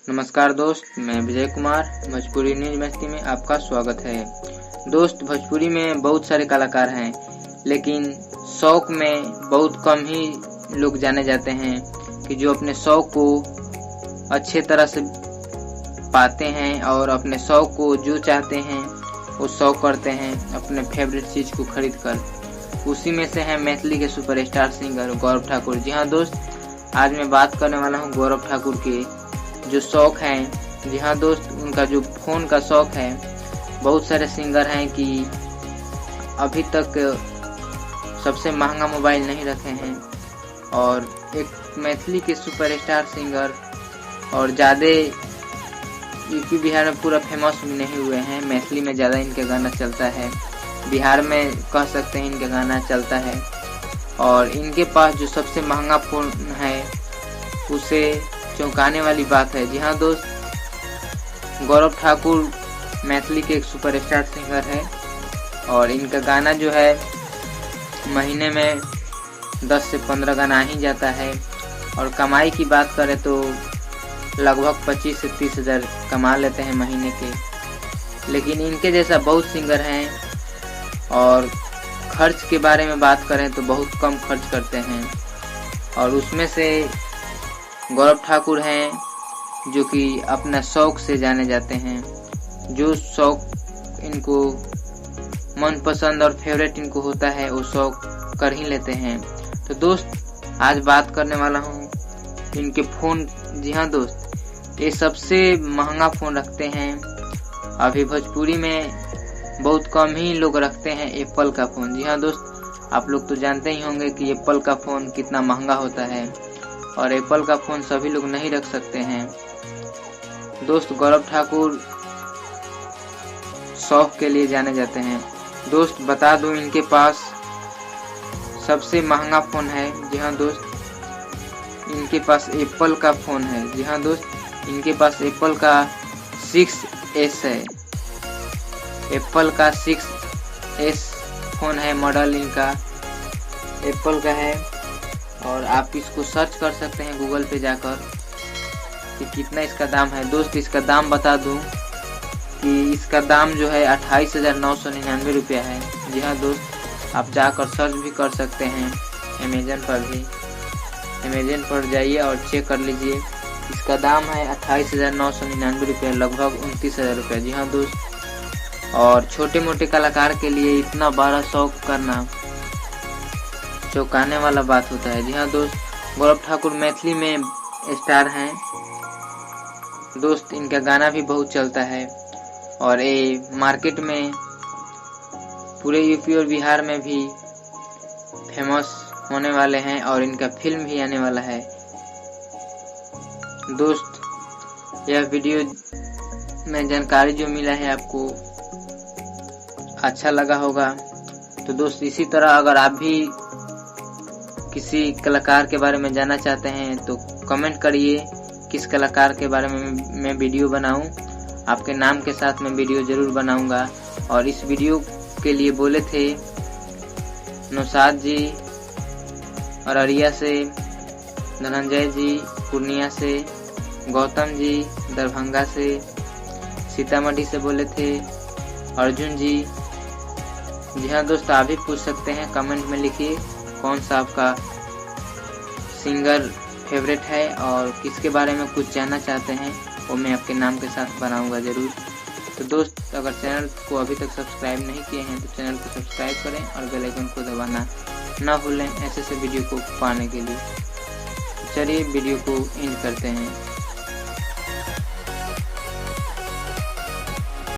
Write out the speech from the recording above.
नमस्कार दोस्त, मैं विजय कुमार भोजपुरी न्यूज मस्ती में आपका स्वागत है। दोस्त, भोजपुरी में बहुत सारे कलाकार हैं, लेकिन शौक में बहुत कम ही लोग जाने जाते हैं कि जो अपने शौक को अच्छे तरह से पाते हैं और अपने शौक को जो चाहते हैं वो शौक करते हैं अपने फेवरेट चीज़ को खरीद कर। उसी में से हैं मैथिली के सुपरस्टार सिंगर गौरव ठाकुर। जी हाँ दोस्त, आज मैं बात करने वाला हूँ गौरव ठाकुर के जो शौक हैं। जी हाँ दोस्त, उनका जो फ़ोन का शौक है, बहुत सारे सिंगर हैं कि अभी तक सबसे महंगा मोबाइल नहीं रखे हैं, और एक मैथिली के सुपरस्टार सिंगर और ज़्यादा यूपी बिहार में पूरा फेमस भी नहीं हुए हैं। मैथिली में ज़्यादा इनका गाना चलता है, बिहार में कह सकते हैं इनका गाना चलता है, और इनके पास जो सबसे महंगा फ़ोन है उसे चौंकाने वाली बात है। जी हाँ दोस्त, गौरव ठाकुर मैथिली के एक सुपरस्टार सिंगर है और इनका गाना जो है महीने में 10 से 15 गाना ही जाता है, और कमाई की बात करें तो लगभग 25 से 30 हज़ार कमा लेते हैं महीने के। लेकिन इनके जैसा बहुत सिंगर हैं, और खर्च के बारे में बात करें तो बहुत कम खर्च करते हैं, और उसमें से गौरव ठाकुर हैं जो कि अपना शौक से जाने जाते हैं। जो शौक इनको मनपसंद और फेवरेट इनको होता है वो शौक कर ही लेते हैं। तो दोस्त, आज बात करने वाला हूँ इनके फ़ोन। जी हाँ दोस्त, ये सबसे महंगा फ़ोन रखते हैं। अभी भोजपुरी में बहुत कम ही लोग रखते हैं एप्पल का फ़ोन। जी हाँ दोस्त, आप लोग तो जानते ही होंगे कि एप्पल का फ़ोन कितना महंगा होता है, और एप्पल का फ़ोन सभी लोग नहीं रख सकते हैं। दोस्त, गौरव ठाकुर शौक के लिए जाने जाते हैं। दोस्त, बता दूं इनके पास सबसे महंगा फ़ोन है। जी हाँ दोस्त, इनके पास एप्पल का फ़ोन है। जी हाँ दोस्त, इनके पास एप्पल का 6S है। एप्पल का 6S फ़ोन है, मॉडल इनका एप्पल का है, और आप इसको सर्च कर सकते हैं गूगल पे जाकर कि कितना इसका दाम है। दोस्त, इसका दाम बता दूं कि इसका दाम जो है 28,999 रुपया है। जी हाँ दोस्त, आप जाकर सर्च भी कर सकते हैं अमेजन पर भी। अमेजन पर जाइए और चेक कर लीजिए, इसका दाम है 28,999 रुपया, लगभग 29,000 रुपया। जी हाँ दोस्त, और छोटे मोटे कलाकार के लिए इतना बड़ा शौक करना चौंकाने वाला बात होता है। जी हाँ दोस्त, गौरव ठाकुर मैथिली में स्टार हैं। दोस्त, इनका गाना भी बहुत चलता है, और ये मार्केट में पूरे यूपी और बिहार में भी फेमस होने वाले हैं, और इनका फिल्म भी आने वाला है। दोस्त, यह वीडियो में जानकारी जो मिला है आपको अच्छा लगा होगा। तो दोस्त, इसी तरह अगर आप भी किसी कलाकार के बारे में जानना चाहते हैं तो कमेंट करिए किस कलाकार के बारे में मैं वीडियो बनाऊं। आपके नाम के साथ मैं वीडियो ज़रूर बनाऊंगा। और इस वीडियो के लिए बोले थे नौशाद जी अररिया से, धनंजय जी पूर्णिया से, गौतम जी दरभंगा से, सीतामढ़ी से बोले थे अर्जुन जी। जी हाँ दोस्त, आप भी पूछ सकते हैं, कमेंट में लिखिए कौन सा आपका सिंगर फेवरेट है, और किसके बारे में कुछ जानना चाहते हैं वो मैं आपके नाम के साथ बनाऊंगा ज़रूर। तो दोस्त, अगर चैनल को अभी तक सब्सक्राइब नहीं किए हैं तो चैनल को सब्सक्राइब करें और बेल आइकन को दबाना ना भूलें ऐसे वीडियो को पाने के लिए। चलिए वीडियो को एंड करते हैं।